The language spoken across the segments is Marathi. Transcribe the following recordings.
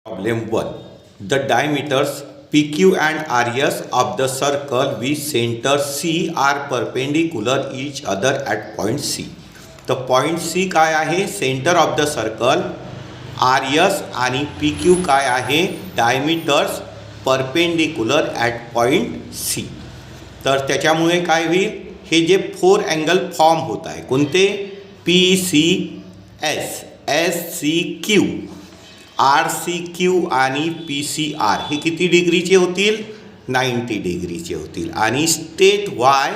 Problem 1. The diameters PQ and RS of the circle with center C are perpendicular each other at point C. The point C काय आहे? Centre of the circle. RS आणि PQ काय आहे? Diameters perpendicular at point C. तर त्याच्यामुळे काय होईल? हे जे 4 अँगल फॉर्म होत आहे कोणते? PCS, SCQ, RCQ आणि PCR हे किती डिग्रीचे होतील? 90 डिग्रीचे होतील. आणि state why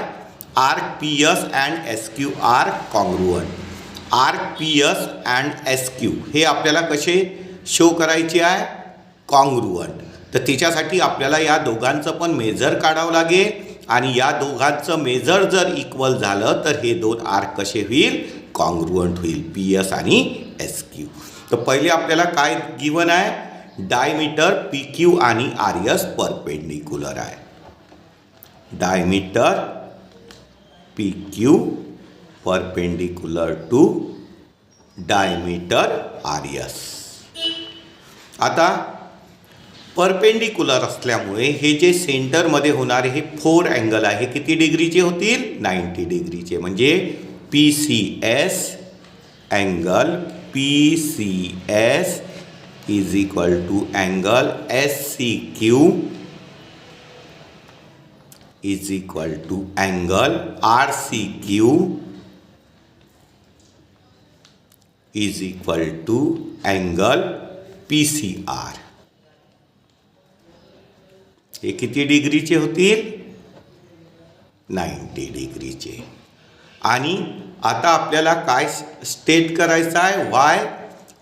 RPS and SQ are congruent. RPS and SQ हे आपल्याला कसे शो करायचे आहे? कॉन्ग्रुअंट. तर त्याच्यासाठी आपल्याला या दोघांचं पण मेजर काढावं लागेल आणि या दोघांचं मेजर जर इक्वल झालं तर हे दोन आर्क कसे होईल? कॉन्ग्रुअंट होईल, PS आणि SQ. तर पहिले आपल्याला काय गिवन आहे? डायमीटर PQ आणि RS परपेंडिक्युलर आहे. Diameter PQ perpendicular to diameter RS. आता परपेंडिक्युलर असल्यामुळे हे जे सेंटरमध्ये होणारे हे 4 अँगल आहे किती डिग्रीचे होतील? 90 डिग्रीचे. म्हणजे PCS angle PCS is equal to angle SCQ is equal to angle RCQ is equal to angle PCR. हे किती डिग्रीचे होतील? 90 डिग्रीचे. आणि आता आपल्याला काय स्टेट करायचं आहे? Why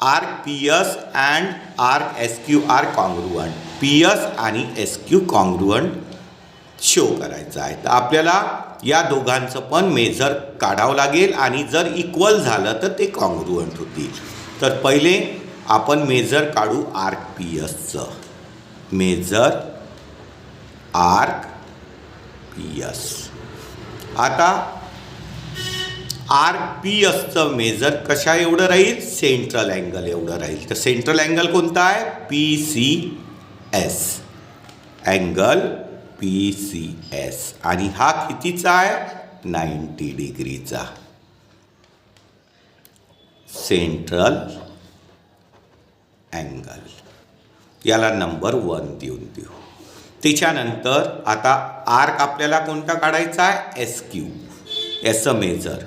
RPS and RSQ are congruent. PS आणि SQ कॉन्ग्रुअंट शो करायचं आहे. तर आपल्याला या दोघांचं पण मेजर काढावं लागेल आणि जर इक्वल झालं तर ते कॉन्ग्रुअंट होतील. तर पहिले आपण मेजर काढू RPSचं. Major RPS. आता RPSचं मेजर कशा एवढं राहील? सेंट्रल अँगल एवढं राहील. तर सेंट्रल अँगल कोणता आहे? PCS. Angle PCS. आणि हा कितीचा आहे? 90 डिग्रीचा. Central angle. याला नंबर 1 देऊन देऊ. त्याच्यानंतर आता आर्क आपल्याला कोणता काढायचा आहे? SQ. याचं मेजर.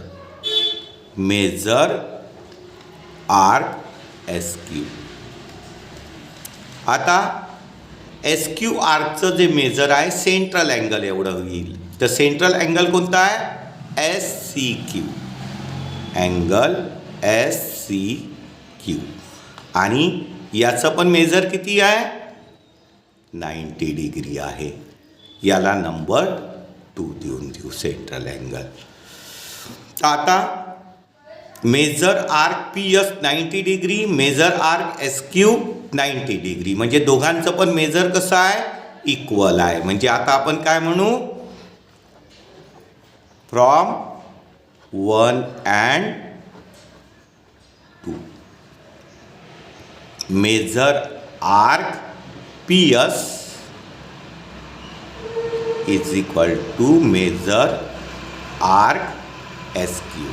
Measure arc SQ. आता SQ आर्कचं जे मेजर आहे सेंट्रल अँगल एवढं होईल. तर सेंट्रल अँगल कोणता आहे? SCQ. Angle SCQ. आणि याचं पण मेजर किती आहे? 90 डिग्री आहे. याला नंबर 2 देऊन देऊ. Central angle. आता measure arc PS 90 degree, measure arc SQ 90 degree. म्हणजे दोघांचं पण मेजर कसं आहे? इक्वल आहे. म्हणजे आता आपण काय म्हणू? From 1 and 2 measure arc PS is equal to measure arc SQ.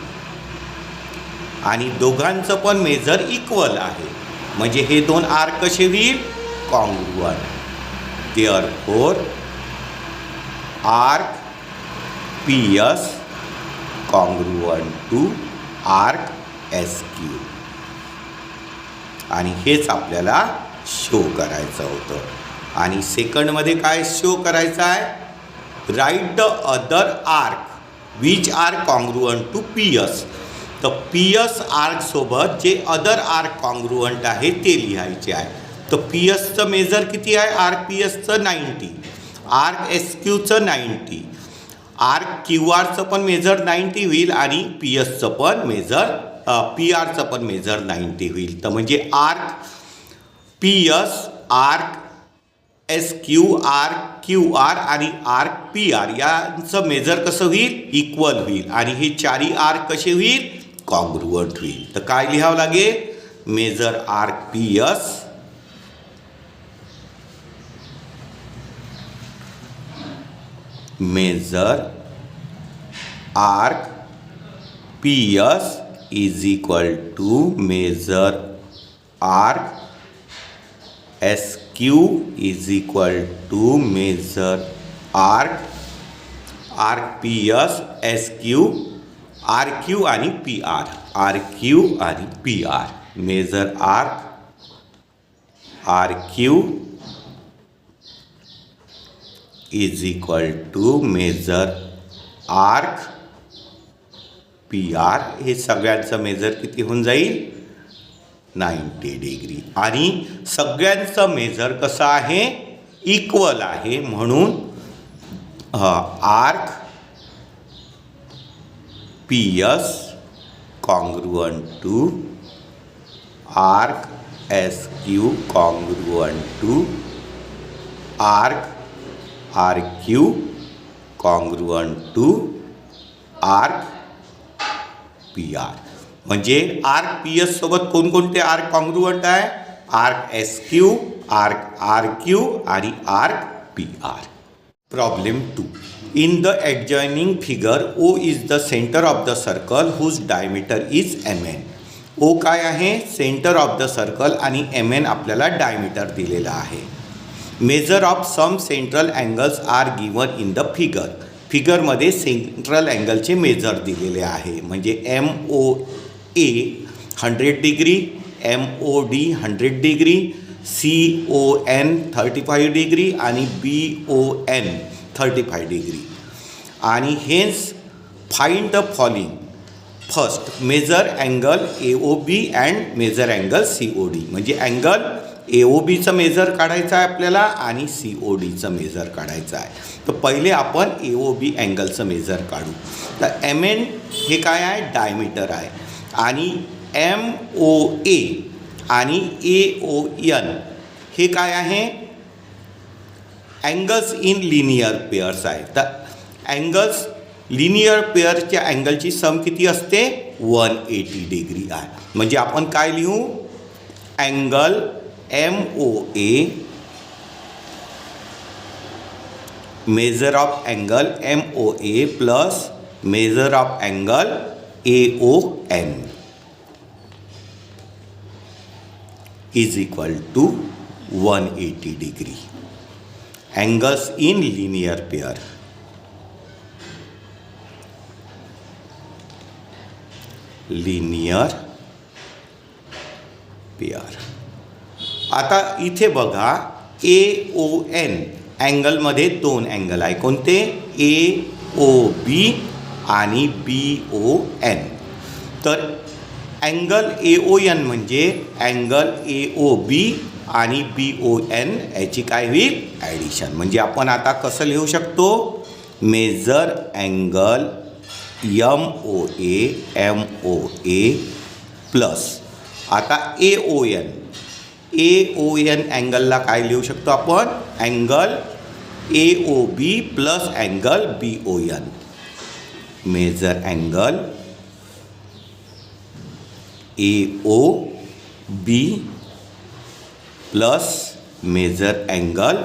आणि दोघांचं पण मेजर इक्वल आहे. म्हणजे हे दोन आर्क कसे होईल? Congruent. Therefore arc PS congruent to arc SQ. आणि हेच आपल्याला शो करायचं होतं. आणि सेकंडमध्ये काय शो करायचं आहे? Write the other arc which are congruent to PS. तर PS आर्कसोबत जे अदर आर्क कॉन्ग्रुअंट आहे ते लिहायचे आहे. तर PSचं मेजर किती आहे? RPSचं 90, आर्क SQचं 90, आर्क QRचं पण मेजर 90 होईल आणि PSचं पण मेजर PRचं पण मेजर 90 होईल. तर म्हणजे arc PS, arc SQ, arc QR आणि आर्क PR यांचं मेजर कसं होईल? इक्वल होईल. आणि हे चारही आर्क कसे होईल? कॉन्ग्रुअंट होईल. तर काय लिहावं लागेल? Measure arc PS measure arc PS is equal to measure arc SQ is equal to measure arc PS SQ RQ आणि PR RQ आणि PR measure arc RQ is equal to measure arc PR. हे सगळ्यांचं मेजर किती होऊन जाईल 90 डिग्री आणि सगळ्यांचं मेजर कसं आहे इक्वल आहे म्हणून arc PS congruent to arc SQ congruent to arc RQ congruent to arc PR. म्हणजे आर्क PS सोबत कोणकोणते आर्क कॉन्ग्रुएंट आहे आर्क SQ आर्क RQ आणि arc PR. Problem 2. In the adjoining figure O is the center of the circle whose diameter is MN. O काय आहे सेंटर ऑफ द सर्कल आणि MN आपल्याला डायमीटर दिलेला आहे. Measure of some central angles are given in the figure. फिगरमध्ये सेंट्रल अँगलचे मेजर दिलेले आहे म्हणजे MOA 100 degree MOD 100 degree CON 35 degree आणि BON 35 डिग्री आणि hence find the following. First measure angle AOB and measure angle COD. म्हणजे अँगल AOBचं मेजर काढायचं आहे आपल्याला आणि CODचं मेजर काढायचं आहे. तर पहिले आपण AOB अँगलचं मेजर काढू. तर MN हे काय आहे डायमीटर आहे आणि MOA आणि AON हे काय आहे अँगल्स इन लिनियर पेअर्स आहे. तर अँगल्स लिनियर पेअरच्या अँगलची सम किती असते 180 डिग्री आहे. म्हणजे आपण काय लिहू angle MOA measure of angle MOA plus measure of angle AON is equal to 180 degree. Angles in linear pair. Linear pair. आता इथे बघा AON अँगलमध्ये दोन अँगल आहे कोणते AOB आणि BON. तर अँगल AON म्हणजे अँगल AOB आणि BON याची काय होईल ॲडिशन. म्हणजे आपण आता कसं लिहू शकतो मेजर अँगल MOA प्लस आता AON अँगलला काय लिहू शकतो आपण angle AOB plus angle BON. Measure angle AOB plus measure angle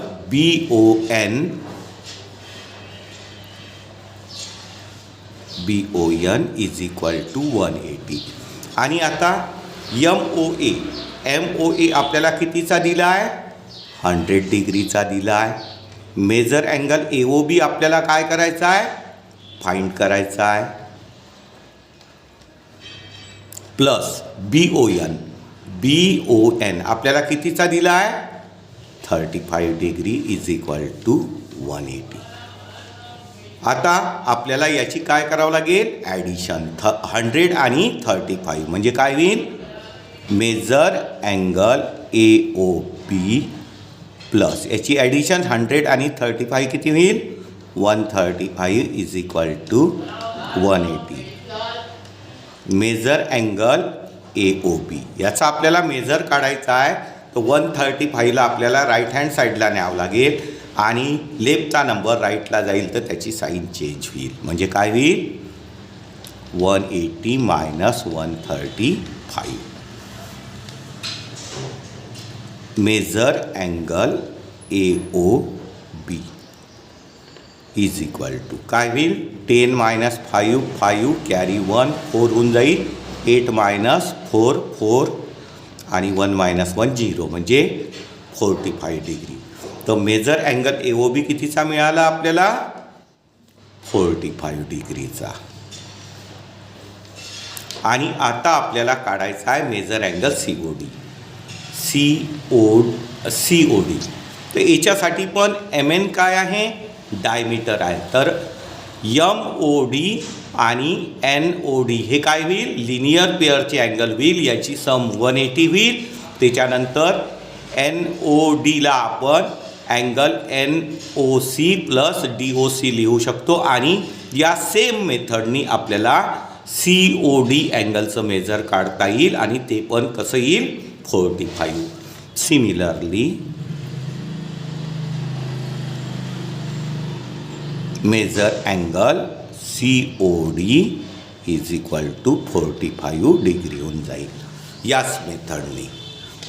BON is equal to 180. आणि आता MOA आपल्याला कितीचा दिला आहे 100 डिग्रीचा दिला आहे. मेजर अँगल AOB आपल्याला काय करायचा आहे फाइंड करायचा आहे प्लस BON आपल्याला कितीचा दिला आहे 35 डिग्री इज इक्वल टू 180. आता आपल्याला याची काय करावं लागेल ॲडिशन 100 आणि 35 म्हणजे काय होईल मेजर अँगल AOB प्लस याची ॲडिशन 100 आणि 35 किती होईल 135 is equal to 180. Measure angle AOB याचा आपल्याला मेजर काढायचा आहे. तर 135ला आपल्याला राईट हँड साईडला न्यावं लागेल आणि लेफ्टचा नंबर राईटला जाईल तर त्याची साईन चेंज होईल. म्हणजे काय होईल 180 minus 135. Measure angle AOB is equal to काय होईल 10 मायनस 5 5 कॅरी 1 4 होऊन जाईल 8 मायनस 4 4 आणि 1 मायनस 1 0 म्हणजे 45 डिग्री. तर major angle A O B कितीचा मिळाला आपल्याला 45 डिग्रीचा. आणि आता आपल्याला काढायचा आहे measure angle C O D. C O D तर याच्यासाठी पण एम एन काय आहे डायमीटर आहे. तर एम ओ डी आणि एन ओ डी हे काय होईल लिनियर पेअरचे अँगल होईल. याची सम 180 होईल. त्याच्यानंतर एन ओ डीला आपण angle N O C plus D O C लिहू शकतो. आणि या सेम मेथडनी आपल्याला सी ओ डी अँगलचं मेजर काढता येईल आणि ते पण कसं येईल 45. Similarly measure angle C O D is equal to 45 degree होऊन जाईल याच मेथडनी.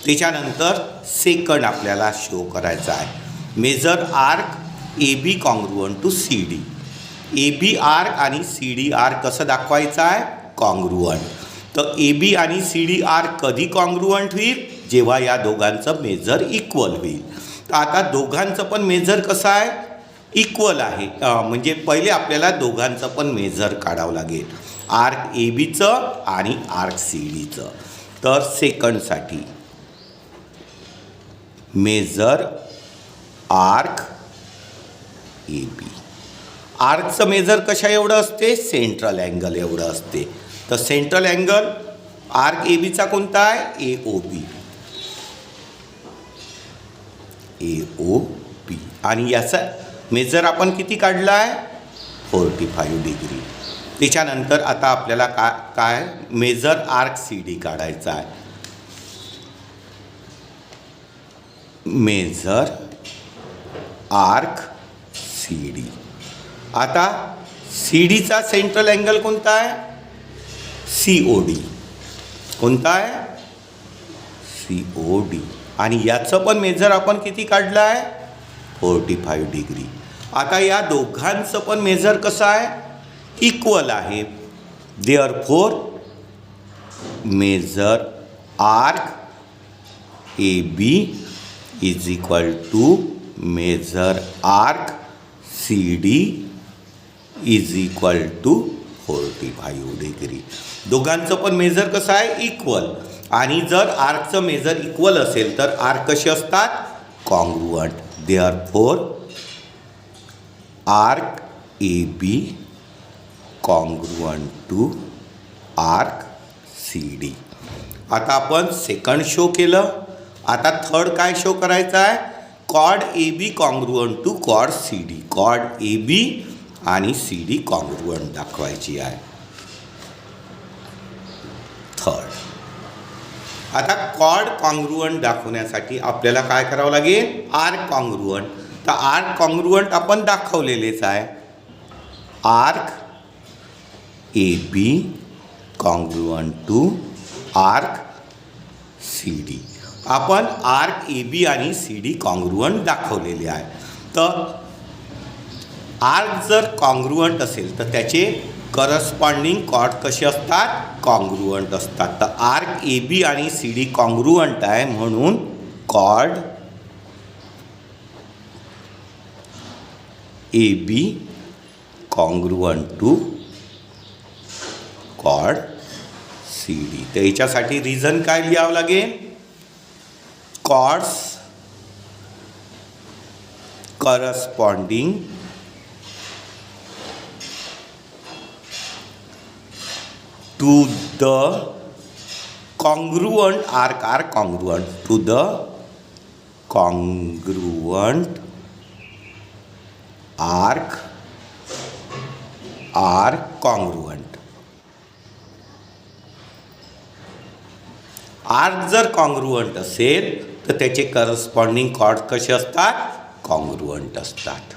त्याच्यानंतर सेकंड आपल्याला शो करायचा आहे measure arc A B congruent to C D. A B arc आणि सी डी आर्क कसं दाखवायचं आहे कॉन्ग्रुअंट. तर ए बी आणि सी डी आर्क कधी कॉन्ग्रुअंट होईल जेव्हा या दोघांचं मेजर इक्वल होईल. तर आता दोघांचं पण मेजर कसं आहे इक्वल आहे. म्हणजे पहिले आपल्याला दोघांचं पण मेजर काढावं लागेल आर्क ए बीचं आणि आर्क सी डीचं. तर सेकंडसाठी मेजर आर्क ए बी. आर्कचं मेजर कशा एवढं असते सेंट्रल अँगल एवढं असते. तर सेंट्रल अँगल आर्क ए बीचा कोणता आहे ए ओ बी. ए ओ बी आणि याचा मेजर आपण किती काढला आहे 45 डिग्री. त्याच्यानंतर आता आपल्याला काय मेजर आर्क सी डी काढायचा आहे. Measure arc C D. आता सी डीचा सेंट्रल अँगल कोणता आहे सी ओ डी. कोणता आहे सी ओ डी. आणि याचं पण मेजर आपण किती काढलं आहे 45 डिग्री. आता या दोघांचं पण मेजर कसं आहे इक्वल आहे. Therefore measure arc A B is equal to measure arc C D is equal to 45 degree. दोघांचं पण मेजर कसं आहे इक्वल. आणि जर आर्कचं मेजर इक्वल असेल तर आर्क कसे असतात congruent. Therefore arc A B congruent to arc C D. आता आपण सेकंड शो केलं. आता थर्ड काय शो करायचं आहे cod A B congruent to cod C D. Cod A B आणि सी डी कॉन्ग्रुअंट दाखवायची आहे थर्ड. आता कॉड कॉन्ग्रुअंट दाखवण्यासाठी आपल्याला काय करावं लागेल आर्क कॉन्ग्रुअंट. तर आर्क कॉन्ग्रुअंट आपण दाखवलेलेच आहे. Arc A B congruent to arc C D. आपण आर्क ए बी आणि सी डी कॉन्ग्रुअंट दाखवलेले आहे. तर आर्क जर कॉन्ग्रुअंट असेल तर त्याचे करस्पॉन्डिंग कॉर्ड कसे असतात कॉन्ग्रुअंट असतात. तर आर्क ए बी आणि सी डी कॉन्ग्रुअंट आहे म्हणून chord A B congruent to chord C D. तर याच्यासाठी रिझन काय लिहावं लागेल chords corresponding to the congruent arc are congruent to the congruent arc are congruent. Arc जर कॉन्ग्रुअंट असेल तर त्याचे करस्पॉन्डिंग कॉर्ड कसे असतात कॉन्ग्रुअंट असतात.